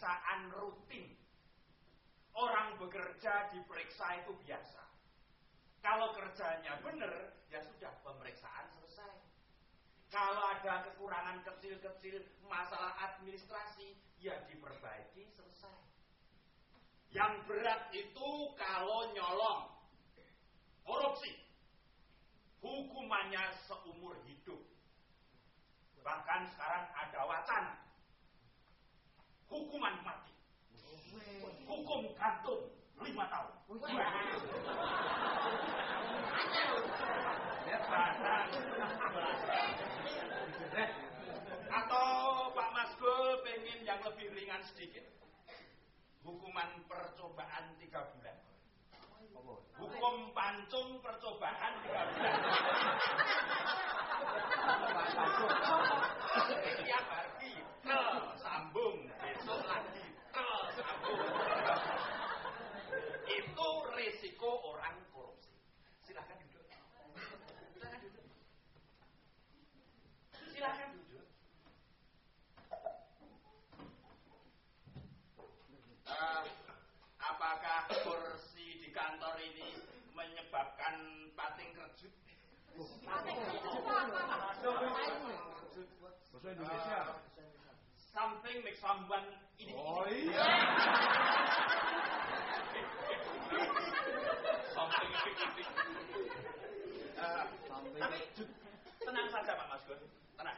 pemeriksaan rutin. Orang bekerja diperiksa itu biasa. Kalau kerjanya benar, ya sudah pemeriksaan selesai. Kalau ada kekurangan kecil-kecil, masalah administrasi, ya diperbaiki selesai. Yang berat itu kalau nyolong, korupsi. Hukumannya seumur hidup. Bahkan sekarang ada wacana hukuman mati, hukum gantung 5 tahun. Atau Pak Masgul pengen yang lebih ringan sedikit, hukuman percobaan 3 bulan. Hukum pancung percobaan 3 bulan. Setiap hari sambung, besok lagi sambung. Itu resiko orang korupsi. Silakan duduk. Silakan duduk. Apakah kursi di kantor ini menyebabkan pating kerjut? Pating kerjut itu apa? Bahasa Indonesia. Something make someone ini. Oh iya. Something ini. Tapi tenang saja Pak Masgul, tenang.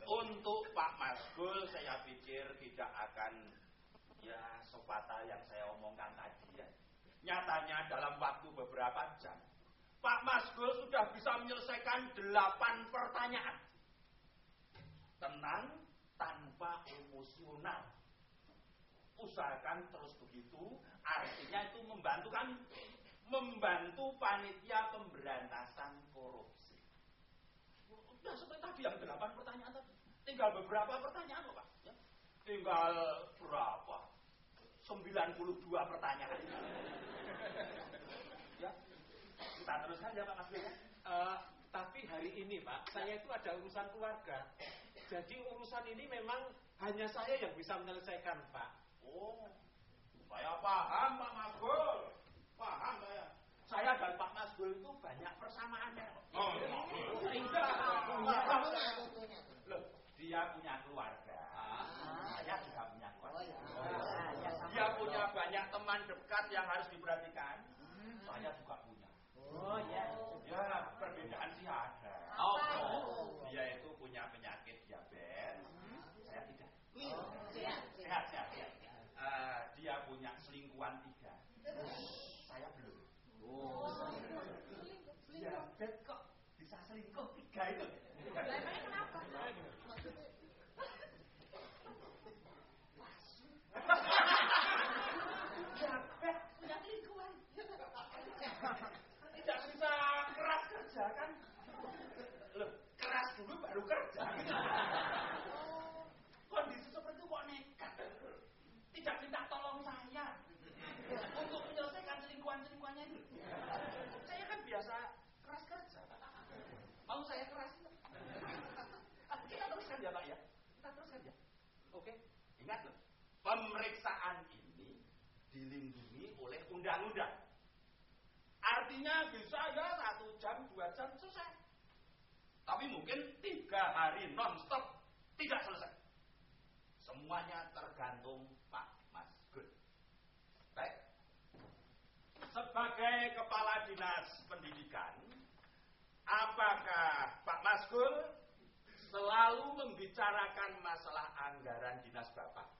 Untuk Pak Masgul saya pikir tidak akan sepatah yang saya omongkan tadi ya. Nyatanya dalam waktu beberapa jam Pak Masgul sudah bisa menyelesaikan 8 pertanyaan. Tenang, tanpa emosional. Usahakan terus begitu, artinya itu membantu kami, membantu panitia pemberantasan korupsi. Sudah seperti tadi yang 8 pertanyaan tadi. Tinggal beberapa pertanyaan loh Pak. Ya. Tinggal berapa? 92 pertanyaan. Ya. Kita teruskan ya Pak Masgul. Tapi hari ini Pak, saya itu ada urusan keluarga. Jadi urusan ini memang hanya saya yang bisa menyelesaikan Pak. Oh, saya paham Pak Masgul. Paham saya. Saya dan Pak Masgul itu banyak persamaannya. Loh, dia punya keluarga. Saya juga punya keluarga. Dia punya banyak teman dekat yang harus diperhatikan. Saya juga punya. Oh ya. Ya, perbedaan sih ada. Dia itu punya penyakit diabetes. Saya tidak. Sehat. Dia punya selingkuhan 3. Saya belum. Diabetes kok bisa selingkuh 3 itu? Emangnya kenapa? Diabetes punya selingkuhan. Tidak bisa keras kerja kan? Loh, keras dulu baru kerja. Kondisi seperti itu kok nekat. Tidak minta tolong saya untuk menyelesaikan selingkuhan-selingkuhannya itu. Saya kan biasa keras kerja. Mau saya keras? Kita teruskan ya Pak ya. Kita teruskan ya. Oke. Ingat loh, pemeriksaan ini dilindungi oleh undang-undang. Artinya bisa ya 1 jam, 2 jam selesai. Tapi mungkin 3 hari non-stop tidak selesai. Semuanya tergantung Pak Masgul. Baik. Sebagai Kepala Dinas Pendidikan, apakah Pak Masgul selalu membicarakan masalah anggaran dinas Bapak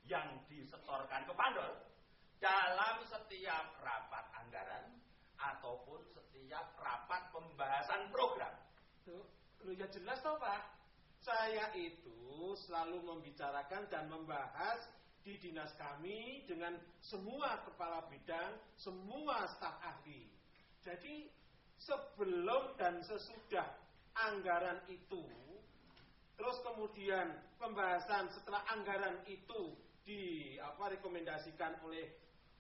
yang disetorkan ke Pandol dalam setiap rapat anggaran ataupun setiap rapat pembahasan program? Loh ya jelas toh Pak. Saya itu selalu membicarakan dan membahas di dinas kami dengan semua kepala bidang, semua staf ahli. Jadi sebelum dan sesudah anggaran itu, terus kemudian pembahasan setelah anggaran itu direkomendasikan oleh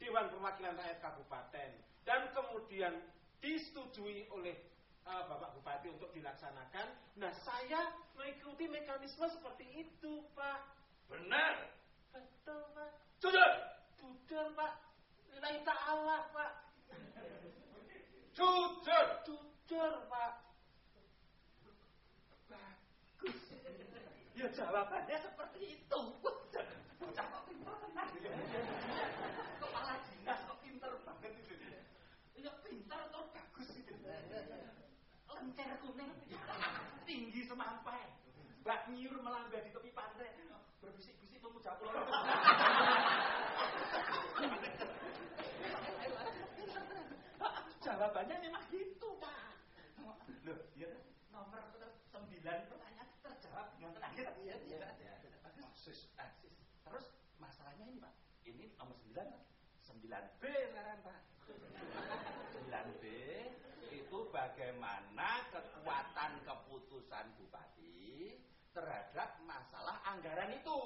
Dewan Perwakilan Rakyat Kabupaten dan kemudian disetujui oleh Bapak Bupati untuk dilaksanakan. Nah, saya mengikuti mekanisme seperti itu, Pak. Benar. Betul, Pak. Jujur. Jujur, Pak. Lillahi ta'ala, Pak. Jujur. Jujur, Pak. Bagus. Ya jawabannya seperti itu. Bocah kok pinter tenan. Kepala dinas kok pinter banget itu. Ya pinter terus bagus itu. Lencer kuning. Tinggi semampai. Mbak Nyir melambah di tepi pantai. Berbisik-bisik memuja pulau. Jawabannya memang gitu, Pak. Loh, ya nomor 9 pertanyaan terjawab dengan tenang. Iya. Bagus. Terus masalahnya ini, Pak. Ini nomor 9, Pak. 9B sekarang, Pak. 9B itu bagaimana kekuatan keputusan bupati terhadap masalah anggaran itu.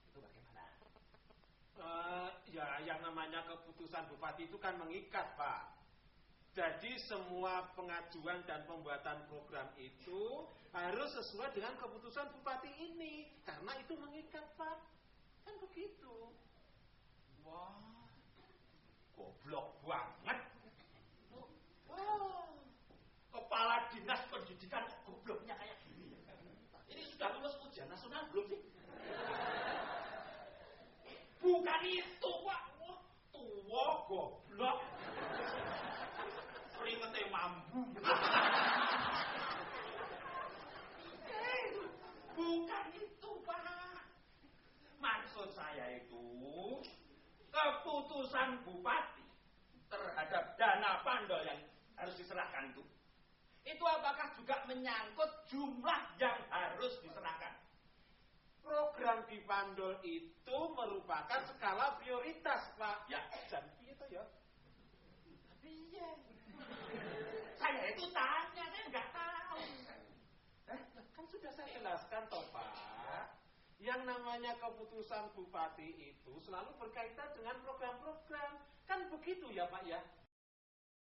Itu bagaimana? Ya, yang namanya keputusan bupati itu kan mengikat, Pak. Jadi semua pengajuan dan pembuatan program itu harus sesuai dengan keputusan bupati ini. Karena itu mengikat, Pak. Kan begitu. Wah, goblok banget. Wah, kepala dinas pendidikan kok gobloknya kayak gini. Ini sudah lulus ujian nasional belum sih? Bukan itu, Pak. Wah, tua goblok. Keringetnya mambu. Bukan itu, Pak. Maksud saya itu keputusan bupati terhadap dana pandol yang harus diserahkan itu apakah juga menyangkut jumlah yang harus diserahkan? Program di Pandol itu merupakan skala prioritas, Pak. Ya, dan itu ya. iya. Saya itu tanya, saya nggak tahu. Kan sudah saya jelaskan, toh, Pak. Yang namanya keputusan bupati itu selalu berkaitan dengan program-program. Kan begitu ya, Pak ya?